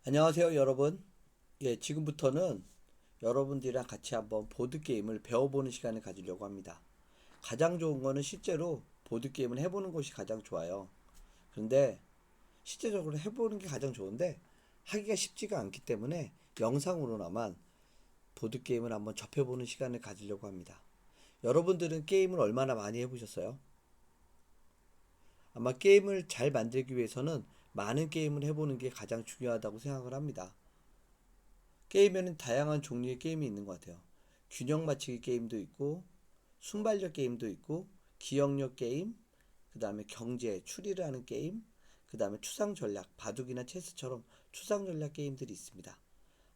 안녕하세요, 여러분. 지금부터는 여러분들이랑 같이 한번 보드게임을 배워보는 시간을 가지려고 합니다. 가장 좋은 거는 실제로 보드게임을 해보는 것이 가장 좋아요. 그런데 실제적으로 해보는 게 가장 좋은데 하기가 쉽지가 않기 때문에 영상으로나만 보드게임을 한번 접해보는 시간을 가지려고 합니다. 여러분들은 게임을 얼마나 많이 해보셨어요? 아마 게임을 잘 만들기 위해서는 많은 게임을 해보는 게 가장 중요하다고 생각을 합니다. 게임에는 다양한 종류의 게임이 있는 것 같아요. 균형 맞추기 게임도 있고, 순발력 게임도 있고, 기억력 게임, 그 다음에 경제, 추리를 하는 게임, 그 다음에 추상 전략, 바둑이나 체스처럼 추상 전략 게임들이 있습니다.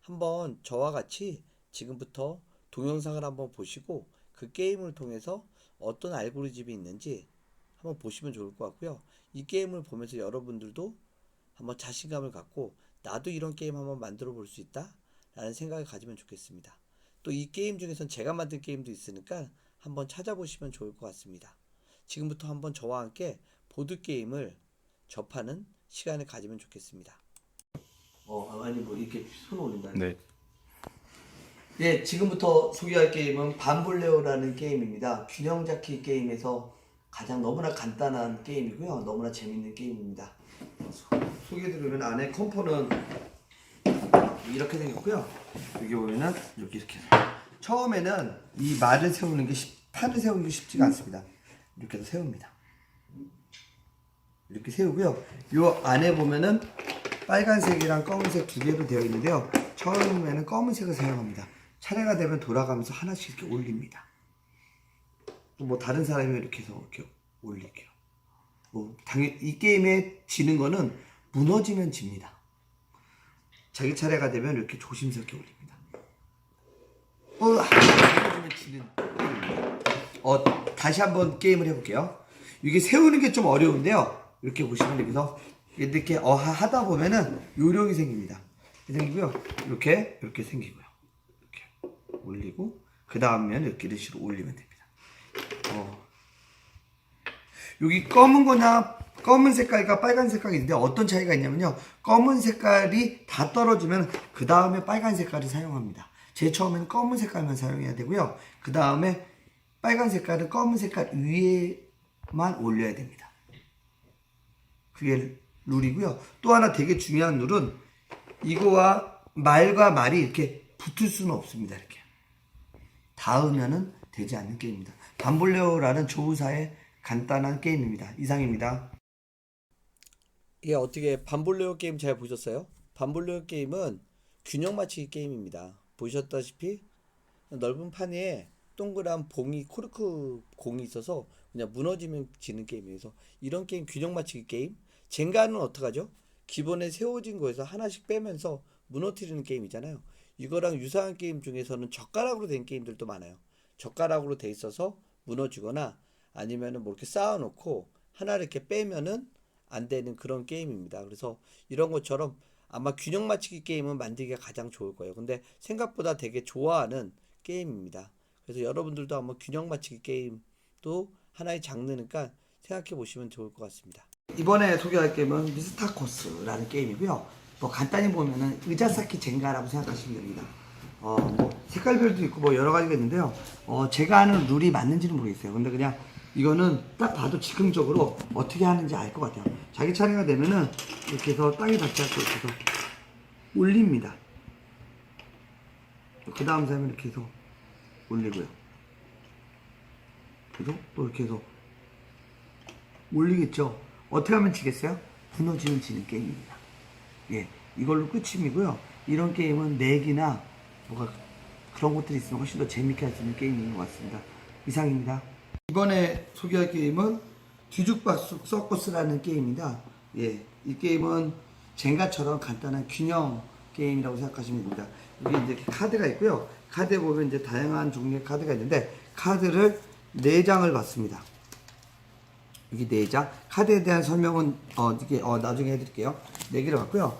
한번 저와 같이 지금부터 동영상을 한번 보시고 그 게임을 통해서 어떤 알고리즘이 있는지 한번 보시면 좋을 것 같고요. 이 게임을 보면서 여러분들도 한번 자신감을 갖고 나도 이런 게임 한번 만들어 볼 수 있다 라는 생각을 가지면 좋겠습니다. 또 이 게임 중에선 제가 만든 게임도 있으니까 한번 찾아보시면 좋을 것 같습니다. 지금부터 한번 저와 함께 보드게임을 접하는 시간을 가지면 좋겠습니다. 아니 뭐 이렇게 손 올린다. 네. 예, 지금부터 소개할 게임은 반볼레오라는 게임입니다. 균형 잡기 게임에서 가장 너무나 간단한 게임이고요. 너무나 재밌는 게임입니다. 소개해드리면 안에 컴포는 이렇게 생겼고요. 여기 보면은 이렇게 처음에는 이 말을 세우는 게 판을 세우는 게 쉽지가 않습니다. 이렇게 해서 세웁니다. 이렇게 세우고요. 요 안에 보면은 빨간색이랑 검은색 두 개로 되어 있는데요. 처음에는 검은색을 사용합니다. 차례가 되면 돌아가면서 하나씩 이렇게 올립니다. 뭐 다른 사람이 이렇게 해서 이렇게 올릴게요. 당연히 이 게임에 지는 거는 무너지면 집니다. 자기 차례가 되면 이렇게 조심스럽게 올립니다. 무너지면 지는 게임입니다. 다시 한번 게임을 해볼게요. 이게 세우는 게 좀 어려운데요. 이렇게 보시면 여기서 이렇게 하다 보면은 요령이 생깁니다. 생기고요. 이렇게 생기고요. 이렇게 올리고 그 다음에는 이렇게 식으로 올리면 됩니다. 여기 검은 거나 검은 색깔과 빨간 색깔이 있는데 어떤 차이가 있냐면요. 검은 색깔이 다 떨어지면 그 다음에 빨간 색깔을 사용합니다. 제일 처음에는 검은 색깔만 사용해야 되고요. 그 다음에 빨간 색깔은 검은 색깔 위에만 올려야 됩니다. 그게 룰이고요. 또 하나 되게 중요한 룰은 이거와 말과 말이 이렇게 붙을 수는 없습니다. 이렇게 닿으면은 되지 않는 게임입니다. 반볼레오라는 조우사의 간단한 게임입니다. 이상입니다. 이게 어떻게 반볼레오 게임 잘 보셨어요? 반볼레오 게임은 균형 맞추기 게임입니다. 보셨다시피 넓은 판 위에 동그란 봉이 코르크 공이 있어서 그냥 무너지면 지는 게임이어서 이런 게임 균형 맞추기 게임. 젠가는 어떡하죠? 기본에 세워진 거에서 하나씩 빼면서 무너뜨리는 게임이잖아요. 이거랑 유사한 게임 중에서는 젓가락으로 된 게임들도 많아요. 젓가락으로 돼 있어서 무너지거나 아니면은 뭐 이렇게 쌓아놓고 하나를 이렇게 빼면은 안 되는 그런 게임입니다. 그래서 이런 것처럼 아마 균형 맞추기 게임은 만들기가 가장 좋을 거예요. 근데 생각보다 되게 좋아하는 게임입니다. 그래서 여러분들도 한번 균형 맞추기 게임도 하나의 장르니까 생각해 보시면 좋을 것 같습니다. 이번에 소개할 게임은 미스타코스라는 게임이고요. 뭐 간단히 보면은 의자 쌓기 젠가라고 생각하시면 됩니다. 뭐 색깔별도 있고 뭐 여러 가지가 있는데요. 제가 아는 룰이 맞는지는 모르겠어요. 근데 그냥 이거는 딱 봐도 즉흥적으로 어떻게 하는지 알 것 같아요. 자기 차례가 되면은 이렇게 해서 땅에 닿지 않고 이렇게 해서 올립니다. 그 다음 사람은 이렇게 해서 올리고요. 그래서 또 이렇게 해서 올리겠죠. 어떻게 하면 지겠어요? 무너지면 지는 게임입니다. 예, 이걸로 끝임이고요. 이런 게임은 내기나 뭐가 그런 것들이 있으면 훨씬 더 재밌게 할 수 있는 게임인 것 같습니다. 이상입니다. 이번에 소개할 게임은 뒤죽박죽 서커스라는 게임입니다. 예, 이 게임은 젠가처럼 간단한 균형 게임이라고 생각하시면 됩니다. 여기 이제 카드가 있고요. 카드에 보면 이제 다양한 종류의 카드가 있는데 카드를 4장을 받습니다. 여기 4장. 카드에 대한 설명은 이게 나중에 해드릴게요. 4개를 받고요.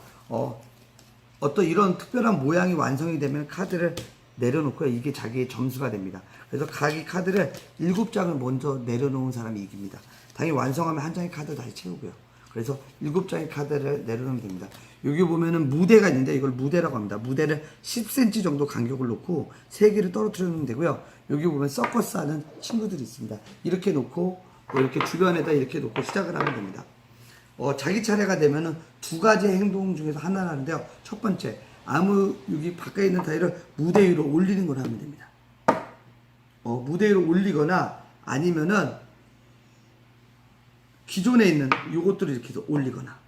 어떤 이런 특별한 모양이 완성이 되면 카드를 내려놓고요. 이게 자기의 점수가 됩니다. 그래서 자기 카드를 7장을 먼저 내려놓은 사람이 이깁니다. 당연히 완성하면 한 장의 카드를 다시 채우고요. 그래서 7장의 카드를 내려놓으면 됩니다. 여기 보면은 무대가 있는데 이걸 무대라고 합니다. 무대를 10cm 정도 간격을 놓고 3개를 떨어뜨려 놓으면 되고요. 여기 보면 서커스 하는 친구들이 있습니다. 이렇게 놓고 이렇게 주변에다 이렇게 놓고 시작을 하면 됩니다. 자기 차례가 되면은 2가지 행동 중에서 하나를 하는데요. 첫 번째, 여기 바깥에 있는 타일을 무대 위로 올리는 걸 하면 됩니다. 무대 위로 올리거나 아니면은 기존에 있는 요것들을 이렇게 해서 올리거나,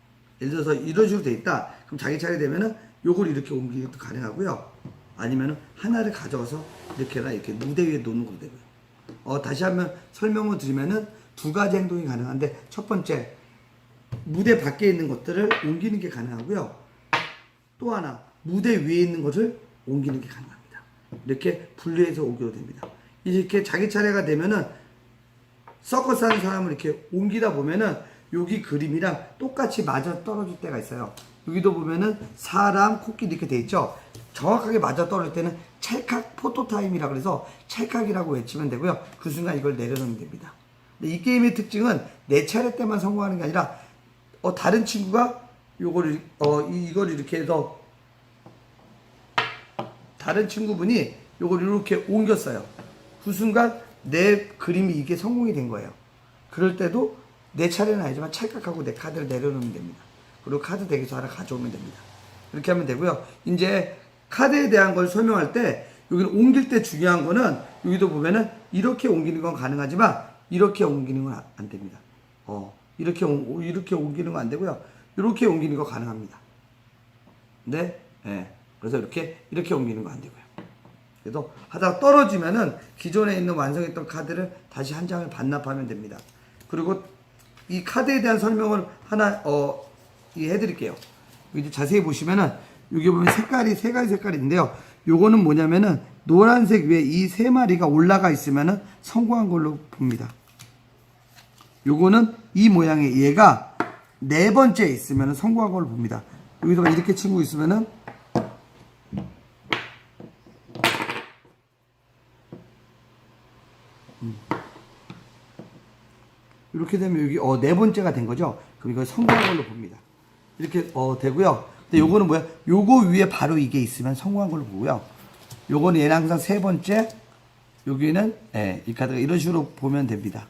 예를 들어서 이런 식으로 돼 있다. 그럼 자기 차례 되면은 요걸 이렇게 옮기기도 가능하고요. 아니면은 하나를 가져와서 이렇게나 이렇게 무대 위에 놓는 것도 되고요. 다시 한번 설명을 드리면은 2가지 행동이 가능한데, 첫 번째, 무대 밖에 있는 것들을 옮기는 게 가능하고요. 또 하나, 무대 위에 있는 것을 옮기는 게 가능합니다. 이렇게 분리해서 옮겨도 됩니다. 이렇게 자기 차례가 되면은 서커스 하는 사람을 이렇게 옮기다 보면은 여기 그림이랑 똑같이 맞아 떨어질 때가 있어요. 여기도 보면은 사람, 코끼리 이렇게 돼 있죠. 정확하게 맞아 떨어질 때는 찰칵 포토타임이라 그래서 찰칵이라고 외치면 되고요. 그 순간 이걸 내려놓으면 됩니다. 근데 이 게임의 특징은 내 차례 때만 성공하는 게 아니라 다른 친구가 이걸 이렇게 해서 다른 친구분이 이걸 이렇게 옮겼어요. 그 순간 내 그림이 이게 성공이 된 거예요. 그럴 때도 내 차례는 아니지만 찰칵하고 내 카드를 내려놓으면 됩니다. 그리고 카드 덱에서 하나 가져오면 됩니다. 이렇게 하면 되고요. 이제 카드에 대한 걸 설명할 때 여기는 옮길 때 중요한 거는, 여기도 보면은 이렇게 옮기는 건 가능하지만 이렇게 옮기는 건 안 됩니다. 이렇게 옮기는 건 안 되고요. 이렇게 옮기는 거 가능합니다. 네, 그래서 이렇게 옮기는 거 안 되고요. 그래서 하다가 떨어지면은 기존에 있는 완성했던 카드를 다시 한 장을 반납하면 됩니다. 그리고 이 카드에 대한 설명을 하나 해드릴게요. 여기 자세히 보시면은 여기 보면 세 가지 색깔이 있는데요. 요거는 뭐냐면은 노란색 위에 이 3마리가 올라가 있으면은 성공한 걸로 봅니다. 요거는 이 모양의 얘가 4번째에 있으면은 성공한 걸로 봅니다. 여기서 이렇게 친구 있으면은 이렇게 되면 여기 4번째가 된 거죠. 그럼 이걸 성공한 걸로 봅니다. 이렇게 되고요. 근데 요거는 뭐야? 요거 위에 바로 이게 있으면 성공한 걸로 보고요. 요거는 얘는 항상 3번째, 여기는 이 카드가 이런 식으로 보면 됩니다.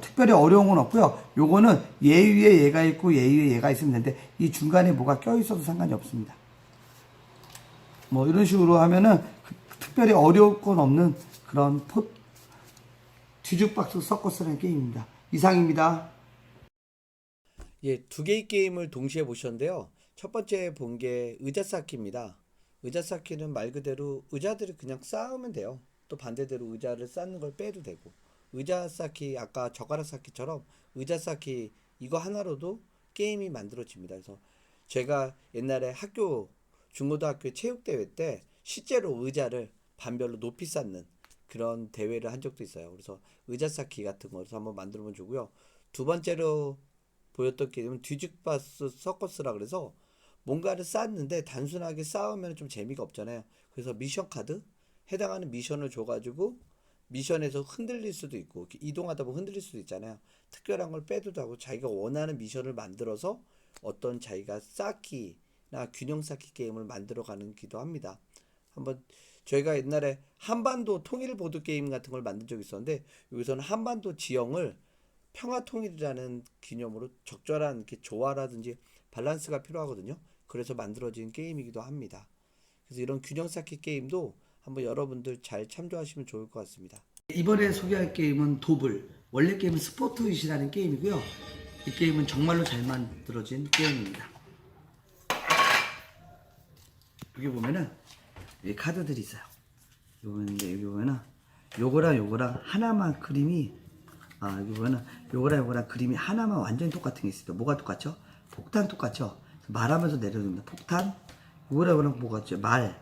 특별히 어려운 건 없고요. 요거는 얘 위에 얘가 있고 얘 위에 얘가 있으면 되는데 이 중간에 뭐가 껴 있어도 상관이 없습니다. 뭐 이런 식으로 하면은 특별히 어려울 건 없는 그런 뒤죽박죽 서커스라는 게임입니다. 이상입니다. 예, 2개의 게임을 동시에 보셨는데요. 첫 번째 본 게 의자 쌓기입니다. 의자 쌓기는 말 그대로 의자들을 그냥 쌓으면 돼요. 또 반대대로 의자를 쌓는 걸 빼도 되고, 의자 쌓기, 아까 젓가락 쌓기처럼 의자 쌓기 이거 하나로도 게임이 만들어집니다. 그래서 제가 옛날에 중고등학교 체육대회 때 실제로 의자를 반별로 높이 쌓는 그런 대회를 한 적도 있어요. 그래서 의자 쌓기 같은 거에서 한번 만들어 보면 좋고요. 두 번째로 보였던 게임은 뒤죽박죽 서커스라 그래서 뭔가를 쌓는데 단순하게 쌓으면 좀 재미가 없잖아요. 그래서 미션 카드, 해당하는 미션을 줘가지고 미션에서 흔들릴 수도 있고 이동하다 보면 흔들릴 수도 있잖아요. 특별한 걸 빼도 하고 자기가 원하는 미션을 만들어서 어떤 자기가 쌓기나 균형 쌓기 게임을 만들어가는 기도 합니다. 한번 저희가 옛날에 한반도 통일 보드 게임 같은 걸 만든 적이 있었는데, 여기서는 한반도 지형을 평화 통일이라는 기념으로 적절한 이렇게 조화라든지 밸런스가 필요하거든요. 그래서 만들어진 게임이기도 합니다. 그래서 이런 균형 쌓기 게임도 한번 여러분들 잘 참조하시면 좋을 것 같습니다. 이번에 소개할 게임은 도블. 원래 게임은 스포트잇이라는 게임이고요. 이 게임은 정말로 잘 만들어진 게임입니다. 여기 보면은 여기 카드들이 있어요. 여기 보면은 요거랑 하나만 그림이 여기 보면은 요거랑 그림이 하나만 완전히 똑같은 게 있어요. 뭐가 똑같죠? 폭탄 똑같죠? 말하면서 내려줍니다. 폭탄. 요거랑 뭐가 같죠? 말.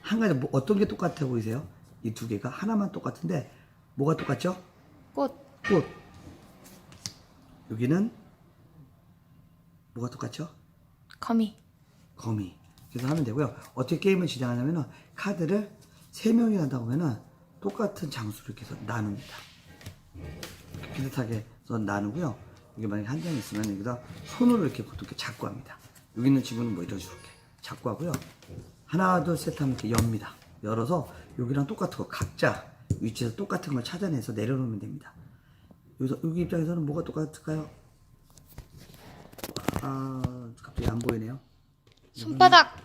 한 가지 어떤 게 똑같아 보이세요? 이 2개가 하나만 똑같은데 뭐가 똑같죠? 꽃. 여기는 뭐가 똑같죠? 거미. 그래서 하면 되고요. 어떻게 게임을 진행하냐면은 카드를 3명이 한다고 하면은 똑같은 장수를 이렇게 해서 나눕니다. 비슷하게 해서 나누고요. 이게 만약에 한 장 있으면 여기다 손으로 이렇게 보통 이렇게 잡고 합니다. 여기 있는 친구는 뭐 이런 식으로 이렇게 잡고 하고요. 하나, 둘, 셋 하면 이렇게 엽니다. 열어서 여기랑 똑같은 거 각자 위치에서 똑같은 걸 찾아내서 내려놓으면 됩니다. 여기서 여기 입장에서는 뭐가 똑같을까요? 아, 갑자기 안 보이네요. 손바닥.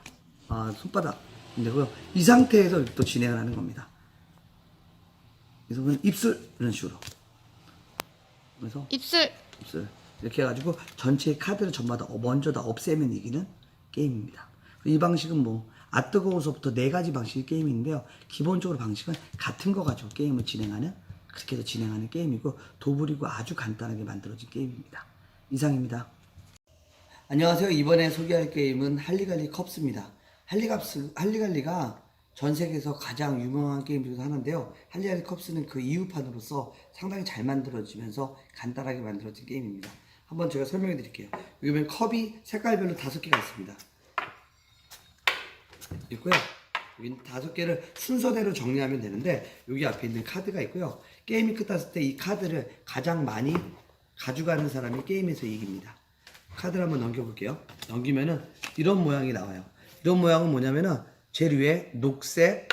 아, 손바닥. 근데 이 상태에서 또 진행을 하는 겁니다. 그래서 입술 이런 식으로. 그래서 입술. 이렇게 해가지고 전체 카드를 전부 다 먼저 다 없애면 이기는 게임입니다. 이 방식은 뭐 뜨거워서부터 4가지 방식의 게임인데요. 기본적으로 방식은 같은 거 가지고 게임을 진행하는, 그렇게 해서 진행하는 게임이고, 도불이고 아주 간단하게 만들어진 게임입니다. 이상입니다. 안녕하세요. 이번에 소개할 게임은 할리갈리 컵스입니다. 할리갈리가 전 세계에서 가장 유명한 게임 중에서 하나인데요. 할리갈리 컵스는 그 이유판으로서 상당히 잘 만들어지면서 간단하게 만들어진 게임입니다. 한번 제가 설명해 드릴게요. 여기 보면 컵이 색깔별로 5개가 있습니다. 있고요. 여기 5개를 순서대로 정리하면 되는데, 여기 앞에 있는 카드가 있고요. 게임이 끝났을 때 이 카드를 가장 많이 가져가는 사람이 게임에서 이깁니다. 카드를 한번 넘겨볼게요. 넘기면은 이런 모양이 나와요. 이런 모양은 뭐냐면은 제일 위에 녹색,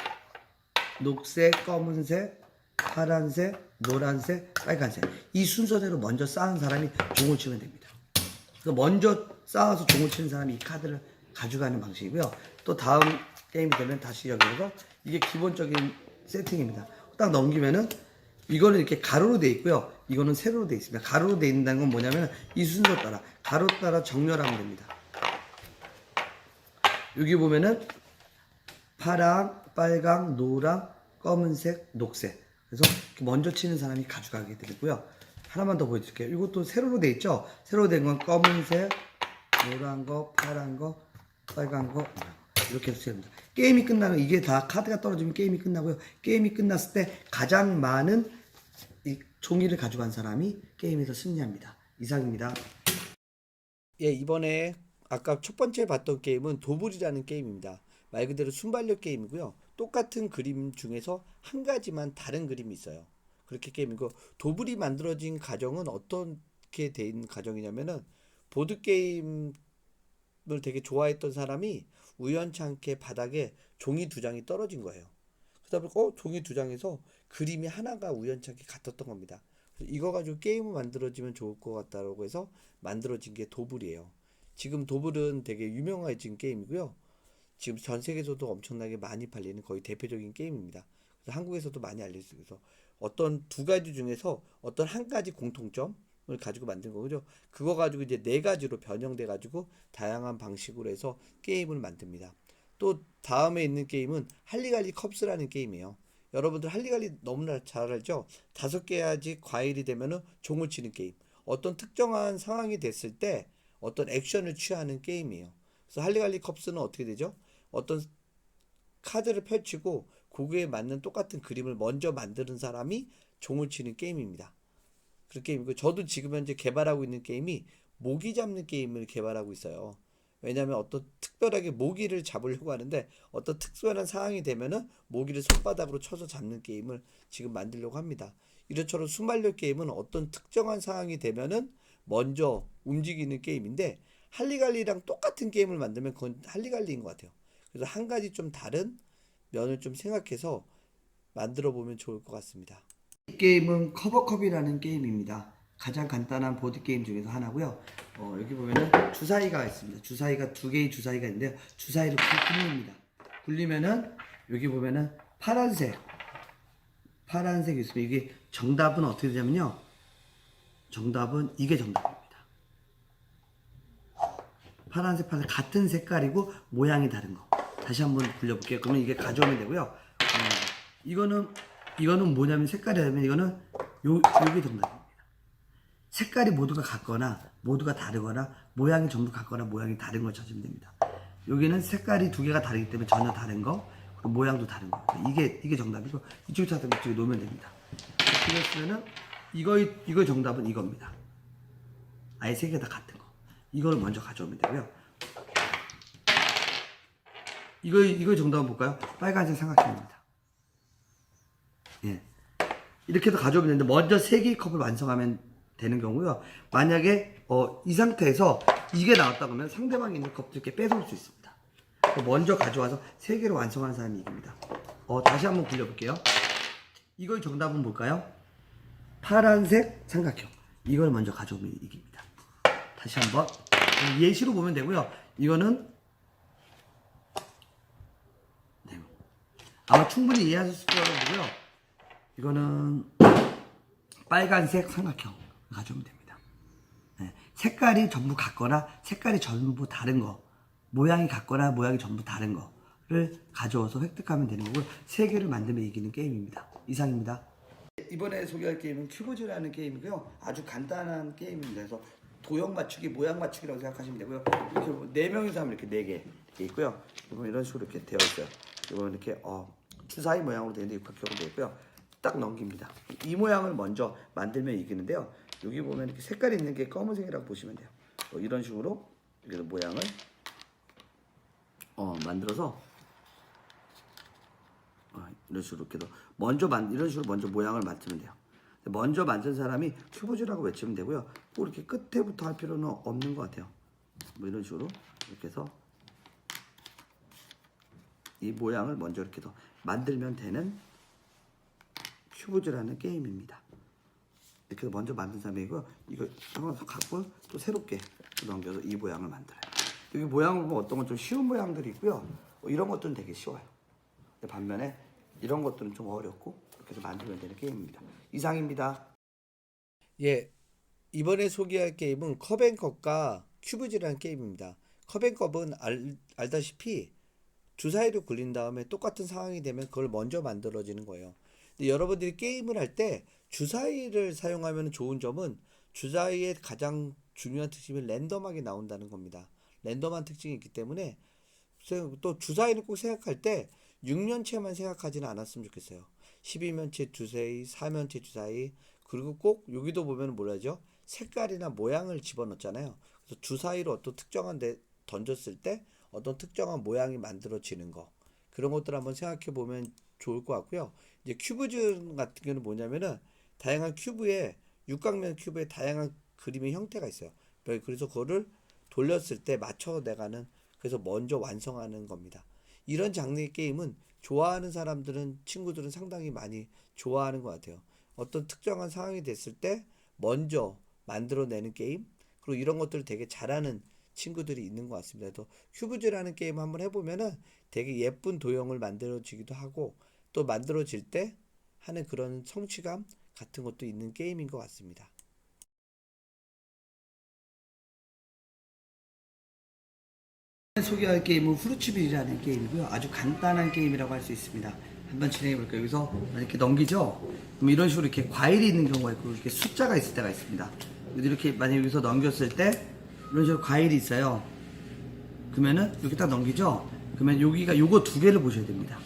검은색, 파란색, 노란색, 빨간색, 이 순서대로 먼저 쌓은 사람이 종을 치면 됩니다. 그래서 먼저 쌓아서 종을 치는 사람이 이 카드를 가져가는 방식이고요. 또 다음 게임이 되면 다시 여기서 이게 기본적인 세팅입니다. 딱 넘기면은 이거는 이렇게 가로로 되어 있고요. 이거는 세로로 되어 있습니다. 가로로 되어 있다는 건 뭐냐면 이 순서 따라 가로 따라 정렬하면 됩니다. 여기 보면은 파랑, 빨강, 노랑, 검은색, 녹색. 그래서 먼저 치는 사람이 가져가게 되고요. 하나만 더 보여드릴게요. 이것도 세로로 되어 있죠. 세로로 된 건 검은색, 노란 거, 파란 거, 빨간 거, 이렇게 해서 됩니다. 게임이 끝나면 이게 다 카드가 떨어지면 게임이 끝나고요. 게임이 끝났을 때 가장 많은 이 종이를 가져간 사람이 게임에서 승리합니다. 이상입니다. 예, 이번에 아까 첫 번째 봤던 게임은 도불이라는 게임입니다. 말 그대로 순발력 게임이고요. 똑같은 그림 중에서 한 가지만 다른 그림이 있어요. 그렇게 게임이고, 도불이 만들어진 가정은 어떻게 된 가정이냐면은 보드게임을 되게 좋아했던 사람이 우연찮게 바닥에 종이 2장이 떨어진 거예요. 그러다 보니까 종이 2장에서 그림이 하나가 우연찮게 같았던 겁니다. 그래서 이거 가지고 게임을 만들어지면 좋을 것 같다라고 해서 만들어진 게 도불이에요. 지금 도불은 되게 유명해진 게임이고요. 지금 전 세계에서도 엄청나게 많이 팔리는 거의 대표적인 게임입니다. 그래서 한국에서도 많이 알려져 있어서 어떤 2가지 중에서 어떤 한 가지 공통점을 가지고 만든 거죠. 그거 가지고 이제 4가지로 변형돼 가지고 다양한 방식으로 해서 게임을 만듭니다. 또 다음에 있는 게임은 할리갈리 컵스라는 게임이에요. 여러분들 할리갈리 너무나 잘 알죠? 5개야지 과일이 되면은 종을 치는 게임. 어떤 특정한 상황이 됐을 때 어떤 액션을 취하는 게임이에요. 그래서 할리갈리 컵스는 어떻게 되죠? 어떤 카드를 펼치고 거기에 맞는 똑같은 그림을 먼저 만드는 사람이 종을 치는 게임입니다. 그 게임이고, 저도 지금 현재 개발하고 있는 게임이 모기 잡는 게임을 개발하고 있어요. 왜냐하면 어떤 특별하게 모기를 잡으려고 하는데 어떤 특별한 상황이 되면은 모기를 손바닥으로 쳐서 잡는 게임을 지금 만들려고 합니다. 이런처럼 순발력 게임은 어떤 특정한 상황이 되면은 먼저 움직이는 게임인데, 할리갈리랑 똑같은 게임을 만들면 그건 할리갈리인 것 같아요. 그래서 한 가지 좀 다른 면을 좀 생각해서 만들어 보면 좋을 것 같습니다. 이 게임은 커버컵이라는 게임입니다. 가장 간단한 보드게임 중에서 하나고요. 여기 보면은 주사위가 있습니다. 주사위가 2개의 주사위가 있는데요. 주사위를 굴립니다. 굴리면은 여기 보면은 파란색이 있습니다. 이게 정답은 어떻게 되냐면요. 정답은 이게 정답입니다. 파란색 같은 색깔이고 모양이 다른 거. 다시 한번 굴려볼게요. 그러면 이게 가져오면 되고요. 이거는 뭐냐면 색깔이라면 이거는 요게 정답입니다. 색깔이 모두가 같거나 모두가 다르거나 모양이 전부 같거나 모양이 다른 걸 찾으면 됩니다. 여기는 색깔이 2개가 다르기 때문에 전혀 다른 거, 그리고 모양도 다른 거. 이게 정답이고, 이쪽에 찾으면 이쪽에 놓으면 됩니다. 그랬으면은 이거 정답은 이겁니다. 아예 3개 다 같은 거. 이걸 먼저 가져오면 되고요. 이거 정답은 볼까요? 빨간색 삼각형입니다. 예. 이렇게 해서 가져오면 되는데, 먼저 3개의 컵을 완성하면 되는 경우요. 만약에 이 상태에서 이게 나왔다 그러면 상대방이 있는 컵도 이렇게 뺏어올 수 있습니다. 먼저 가져와서 3개를 완성한 사람이 이깁니다. 다시 한번 굴려볼게요. 이걸 정답은 뭘까요? 파란색 삼각형. 이걸 먼저 가져오면 이깁니다. 다시 한번 예시로 보면 되고요. 이거는 네. 아마 충분히 이해하셨을 거고요. 이거는 빨간색 삼각형 가져오면 됩니다. 네. 색깔이 전부 같거나 색깔이 전부 다른 거, 모양이 같거나 모양이 전부 다른 거를 가져와서 획득하면 되는 거고요. 3개를 만들면 이기는 게임입니다. 이상입니다. 이번에 소개할 게임은 큐브즈라는 게임이고요. 아주 간단한 게임입니다. 그래서 도형 맞추기, 모양 맞추기라고 생각하시면 되고요. 이렇게 4명이서 하면 이렇게 4개 이렇게 있고요. 이번 이런 식으로 이렇게 되어 있어요. 이번 이렇게 주사위 모양으로 되어 있는데 육각형으로 되어 있고요. 딱 넘깁니다. 이 모양을 먼저 만들면 이기는데요. 여기 보면 이렇게 색깔이 있는 게 검은색이라고 보시면 돼요. 이런 식으로 이렇게 모양을 만들어서 이런 식으로 이렇게 이런 식으로 먼저 모양을 만들면 돼요. 먼저 만든 사람이 큐브즈라고 외치면 되고요. 꼭 이렇게 끝에부터 할 필요는 없는 것 같아요. 뭐 이런 식으로 이렇게 해서 이 모양을 먼저 이렇게 더 만들면 되는 큐브즈라는 게임입니다. 이렇게 해서 먼저 만든 사람이고요. 이거 한번 갖고 또 새롭게 넘겨서 이 모양을 만들어요. 여기 모양을 보면 어떤 건 좀 쉬운 모양들이 있고요. 이런 것들은 되게 쉬워요. 근데 반면에 이런 것들은 좀 어렵고 이렇게 해서 만들면 되는 게임입니다. 이상입니다. 예, 이번에 소개할 게임은 컵앤컵과 큐브즈라는 게임입니다. 컵앤컵은 알다시피 주사위를 굴린 다음에 똑같은 상황이 되면 그걸 먼저 만들어지는 거예요. 근데 여러분들이 게임을 할 때 주사위를 사용하면 좋은 점은 주사위의 가장 중요한 특징이 랜덤하게 나온다는 겁니다. 랜덤한 특징이 있기 때문에 또 주사위는 꼭 생각할 때 6면체만 생각하지는 않았으면 좋겠어요. 12면체 주사위, 4면체 주사위, 그리고 꼭 여기도 보면 뭐라죠? 색깔이나 모양을 집어넣잖아요. 그래서 주사위로 어떤 특정한 데 던졌을 때 어떤 특정한 모양이 만들어지는 거, 그런 것들 한번 생각해 보면 좋을 것 같고요. 이제 큐브즈 같은 경우는 뭐냐면은 다양한 큐브에 육각면 큐브에 다양한 그림의 형태가 있어요. 그래서 그거를 돌렸을 때 맞춰내가는, 그래서 먼저 완성하는 겁니다. 이런 장르의 게임은 좋아하는 사람들은, 친구들은 상당히 많이 좋아하는 것 같아요. 어떤 특정한 상황이 됐을 때 먼저 만들어내는 게임, 그리고 이런 것들을 되게 잘하는 친구들이 있는 것 같습니다. 또 큐브즈라는 게임 한번 해보면은 되게 예쁜 도형을 만들어지기도 하고, 또 만들어질 때 하는 그런 성취감 같은 것도 있는 게임인 것 같습니다. 소개할 게임은 후르츠빌이라는 게임이고요. 아주 간단한 게임이라고 할 수 있습니다. 한번 진행해 볼게요. 여기서 이렇게 넘기죠. 그럼 이런 식으로 이렇게 과일이 있는 경우가 있고 이렇게 숫자가 있을 때가 있습니다. 이렇게 만약 여기서 넘겼을 때 이런 식으로 과일이 있어요. 그러면은 이렇게 딱 넘기죠. 그러면 여기가 요거 2개를 보셔야 됩니다.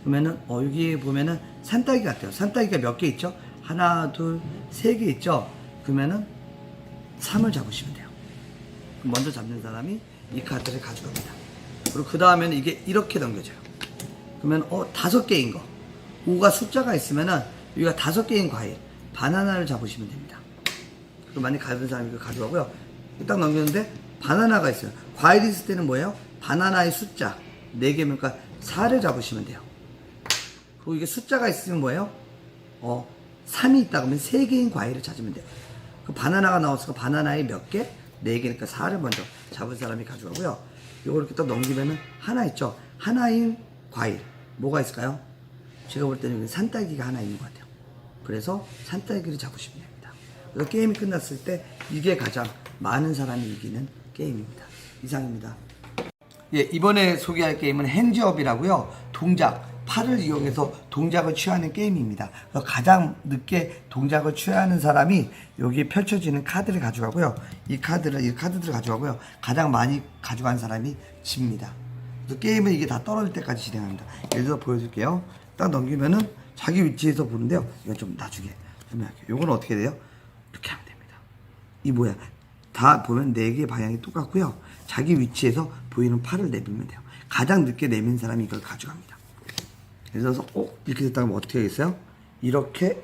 그러면은 여기 보면은 산딸기 같아요. 산딸기가 몇 개 있죠? 하나, 둘, 3개 있죠. 그러면은 3을 잡으시면 돼요. 먼저 잡는 사람이 이 카드를 가져갑니다. 그리고 그 다음에는 이게 이렇게 넘겨져요. 그러면 5개인 거, 5가 숫자가 있으면은 여기가 5개인 과일, 바나나를 잡으시면 됩니다. 그리고 만약 가진 사람이 이거 가져가고요. 딱 넘겼는데 바나나가 있어요. 과일이 있을 때는 뭐예요? 바나나의 숫자 4개면 그러니까 4를 잡으시면 돼요. 그리고 이게 숫자가 있으면 뭐예요? 3이 있다 그러면 3개인 과일을 찾으면 돼요. 그 바나나가 나왔으니까 바나나의 몇 개? 4개니까 4를 먼저 잡은 사람이 가져가고요. 이거 이렇게 딱 넘기면은 하나 있죠? 하나인 과일. 뭐가 있을까요? 제가 볼 때는 여기 산딸기가 하나 있는 것 같아요. 그래서 산딸기를 잡으시면 됩니다. 그래서 게임이 끝났을 때 이게 가장 많은 사람이 이기는 게임입니다. 이상입니다. 예, 이번에 소개할 게임은 핸즈업이라고요. 팔을 이용해서 동작을 취하는 게임입니다. 그래서 가장 늦게 동작을 취하는 사람이 여기에 펼쳐지는 카드를 가져가고요. 이 카드들을 가져가고요. 가장 많이 가져간 사람이 집니다. 그래서 게임은 이게 다 떨어질 때까지 진행합니다. 예를 들어 보여줄게요. 딱 넘기면은 자기 위치에서 보는데요. 이건 좀 나중에 설명할게요. 요건 어떻게 돼요? 이렇게 하면 됩니다. 이 뭐야? 다 보면 4개의 방향이 똑같고요. 자기 위치에서 보이는 팔을 내밀면 돼요. 가장 늦게 내민 사람이 이걸 가져갑니다. 예를 들어서 이렇게 됐다면 어떻게 하겠어요? 이렇게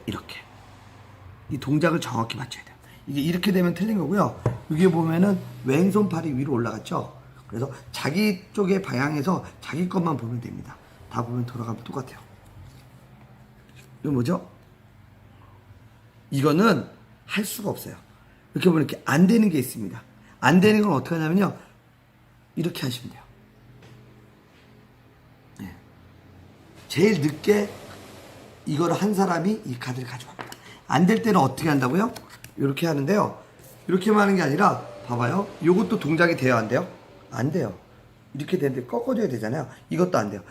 이 동작을 정확히 맞춰야 돼요. 이게 이렇게 되면 틀린 거고요. 여기 보면은 왼손팔이 위로 올라갔죠. 그래서 자기 쪽의 방향에서 자기 것만 보면 됩니다. 다 보면 돌아가면 똑같아요. 이거 뭐죠? 이거는 할 수가 없어요. 이렇게 보면 이렇게 안 되는 게 있습니다. 안 되는 건 어떻게 하냐면요. 이렇게 하시면 돼요. 네. 제일 늦게 이거를 한 사람이 이 카드를 가져갑니다. 안 될 때는 어떻게 한다고요? 이렇게 하는데요. 이렇게만 하는 게 아니라 봐봐요. 이것도 동작이 돼요, 안 돼요? 안 돼요. 이렇게 되는데 꺾어줘야 되잖아요. 이것도 안 돼요.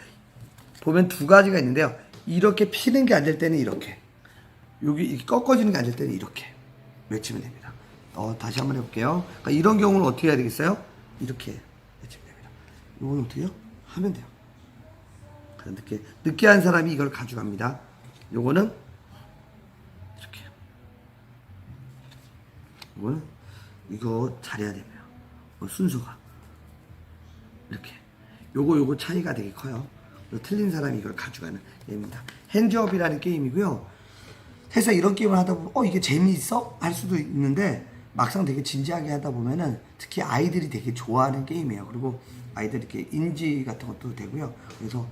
보면 두 가지가 있는데요. 이렇게 피는 게 안 될 때는 이렇게. 여기 꺾어지는 게 안 될 때는 이렇게 외치면 됩니다. 다시 한번 해볼게요. 그러니까 이런 경우는 어떻게 해야 되겠어요? 이렇게 외치면 됩니다. 이거는 어떻게 해요? 하면 돼요. 늦게 한 사람이 이걸 가져갑니다. 요거는 이렇게. 이거는 이거 잘해야 됩니다. 순서가 이렇게. 요거 차이가 되게 커요. 틀린 사람이 이걸 가져가는 게임입니다. 핸즈업이라는 게임이고요. 해서 이런 게임을 하다 보면 이게 재미있어? 할 수도 있는데 막상 되게 진지하게 하다 보면은 특히 아이들이 되게 좋아하는 게임이에요. 그리고 아이들 이렇게 인지 같은 것도 되고요. 그래서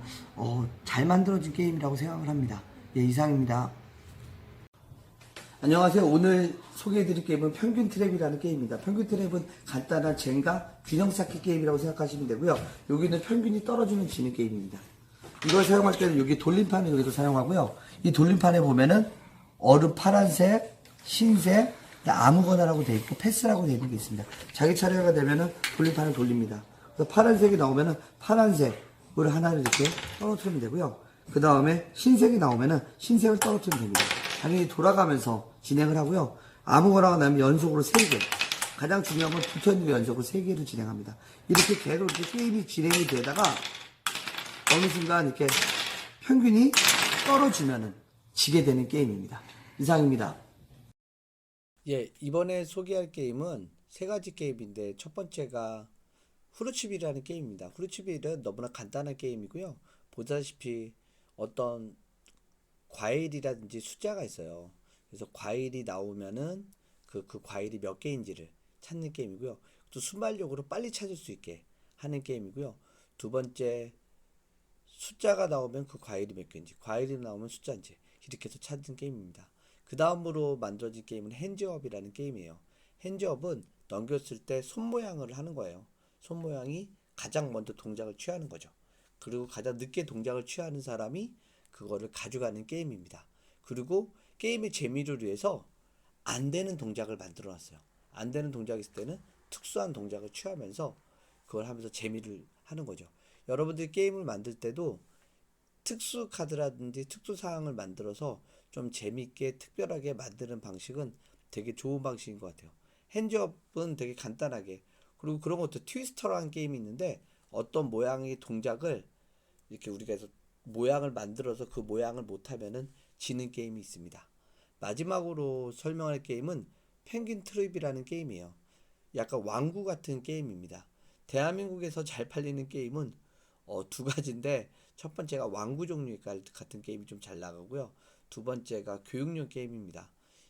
잘 만들어진 게임이라고 생각을 합니다. 예, 이상입니다. 안녕하세요. 오늘 소개해드릴 게임은 평균 트랩이라는 게임입니다. 평균 트랩은 간단한 젠가 균형 쌓기 게임이라고 생각하시면 되고요. 여기는 평균이 떨어지는 지는 게임입니다. 이걸 사용할 때는 여기 돌림판을 여기서 사용하고요. 이 돌림판에 보면은 얼음 파란색, 흰색, 아무거나라고 되어 있고 패스라고 되어 있는 게 있습니다. 자기 차례가 되면은 돌림판을 돌립니다. 그래서 파란색이 나오면은 파란색을 하나를 이렇게 떨어뜨리면 되고요. 그 다음에 흰색이 나오면은 흰색을 떨어뜨리면 됩니다. 당연히 돌아가면서 진행을 하고요. 아무거나가 나면 연속으로 3개. 가장 중요한 건 붙어있는 연속으로 3개를 진행합니다. 이렇게 계속 이렇게 게임이 진행이 되다가 어느 순간 이렇게 평균이 떨어지면은 지게 되는 게임입니다. 이상입니다. 예, 이번에 소개할 게임은 세 가지 게임인데 첫 번째가 후르츠빌이라는 게임입니다. 후르츠빌은 너무나 간단한 게임이고요. 보다시피 어떤 과일이라든지 숫자가 있어요. 그래서 과일이 나오면은 그 과일이 몇 개인지를 찾는 게임이고요. 또 순발력으로 빨리 찾을 수 있게 하는 게임이고요. 두 번째, 숫자가 나오면 그 과일이 몇 개인지, 과일이 나오면 숫자인지 이렇게 해서 찾는 게임입니다. 그 다음으로 만들어진 게임은 핸즈업이라는 게임이에요. 핸즈업은 넘겼을 때 손 모양을 하는 거예요. 손 모양이 가장 먼저 동작을 취하는 거죠. 그리고 가장 늦게 동작을 취하는 사람이 그거를 가져가는 게임입니다. 그리고 게임의 재미를 위해서 안 되는 동작을 만들어 놨어요. 안 되는 동작이 있을 때는 특수한 동작을 취하면서 그걸 하면서 재미를 하는 거죠. 여러분들이 게임을 만들 때도 특수 카드라든지 특수 사항을 만들어서 좀 재밌게 특별하게 만드는 방식은 되게 좋은 방식인 것 같아요. 핸즈업은 되게 간단하게, 그리고 그런 것도 트위스터라는 게임이 있는데 어떤 모양의 동작을 이렇게 우리가 해서 모양을 만들어서 그 모양을 못하면은 지는 게임이 있습니다. 마지막으로 설명할 게임은 펭귄 트립이라는 게임이에요. 약간 왕구 같은 게임입니다. 대한민국에서 잘 팔리는 게임은 두 가지인데, 첫 번째가 왕구 종류의 같은 게임이 좀 잘 나가고요. 두 번째가 교육용 게임입니다.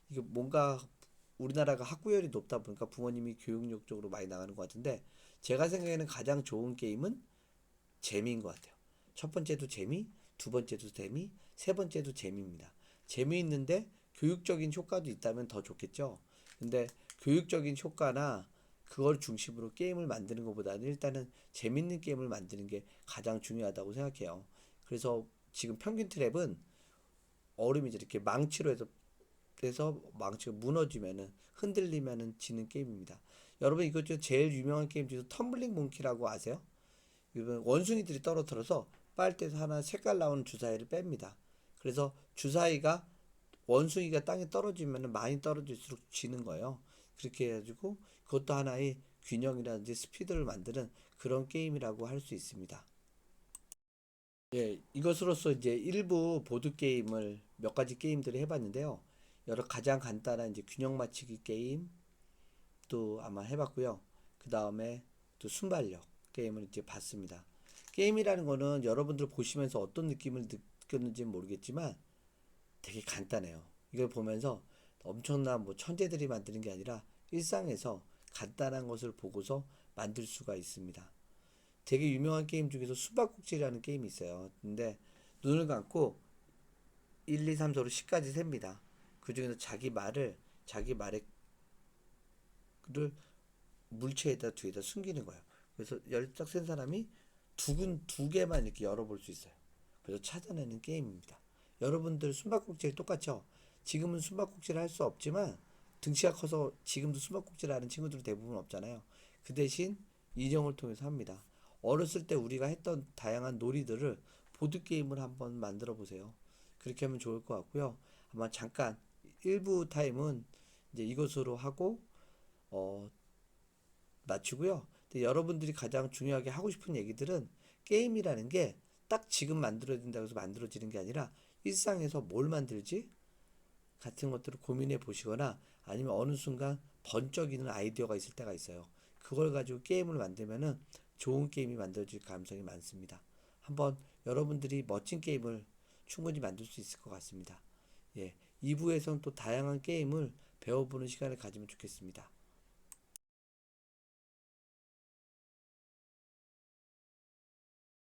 이게 뭔가 우리나라가 학구열이 높다 보니까 부모님이 교육용 쪽으로 많이 나가는 것 같은데, 제가 생각에는 가장 좋은 게임은 재미인 것 같아요. 첫 번째도 재미, 두 번째도 재미, 세 번째도 재미입니다. 재미있는데 교육적인 효과도 있다면 더 좋겠죠. 근데 교육적인 효과나 그걸 중심으로 게임을 만드는 것보다는 일단은 재밌는 게임을 만드는 게 가장 중요하다고 생각해요. 그래서 지금 평균 트랩은 얼음이 이렇게 망치로 해서 망치가 무너지면은, 흔들리면은 지는 게임입니다. 여러분, 이거 중 제일 유명한 게임 중에서 텀블링 몽키라고 아세요? 이건 원숭이들이 떨어뜨려서 빨대에서 하나 색깔 나오는 주사위를 뺍니다. 그래서 주사위가, 원숭이가 땅에 떨어지면 많이 떨어질수록 지는 거예요. 그렇게 해가지고 그것도 하나의 균형이라든지 스피드를 만드는 그런 게임이라고 할 수 있습니다. 예, 이것으로서 이제 일부 보드 게임을 몇 가지 게임들을 해봤는데요. 여러 가장 간단한 이제 균형 맞추기 게임도 아마 해봤고요. 그 다음에 또 순발력 게임을 이제 봤습니다. 게임이라는 거는 여러분들 보시면서 어떤 느낌을 느꼈는지 모르겠지만 되게 간단해요. 이걸 보면서 엄청난 뭐 천재들이 만드는 게 아니라 일상에서 간단한 것을 보고서 만들 수가 있습니다. 되게 유명한 게임 중에서 숨바꼭질이라는 게임이 있어요. 근데 눈을 감고 1, 2, 3, 4로 10까지 셉니다. 그 중에서 자기 말을 물체에다 뒤에다 숨기는 거예요. 그래서 열딱 센 사람이 두근 두 개만 이렇게 열어볼 수 있어요. 그래서 찾아내는 게임입니다. 여러분들 숨바꼭질 똑같죠? 지금은 숨바꼭질 할 수 없지만 등치가 커서 지금도 숨바꼭질 하는 친구들 대부분 없잖아요. 그 대신 인형을 통해서 합니다. 어렸을 때 우리가 했던 다양한 놀이들을 보드게임을 한번 만들어 보세요. 그렇게 하면 좋을 것 같고요. 아마 잠깐 일부 타임은 이제 이것으로 하고 어, 마치고요. 근데 여러분들이 가장 중요하게 하고 싶은 얘기들은 게임이라는 게 딱 지금 만들어야 된다고 해서 만들어지는 게 아니라 일상에서 뭘 만들지? 같은 것들을 고민해 보시거나 아니면 어느 순간 번쩍이는 아이디어가 있을 때가 있어요. 그걸 가지고 게임을 만들면은 좋은 게임이 만들어질 가능성이 많습니다. 한번 여러분들이 멋진 게임을 충분히 만들 수 있을 것 같습니다. 예, 2부에서는 또 다양한 게임을 배워보는 시간을 가지면 좋겠습니다.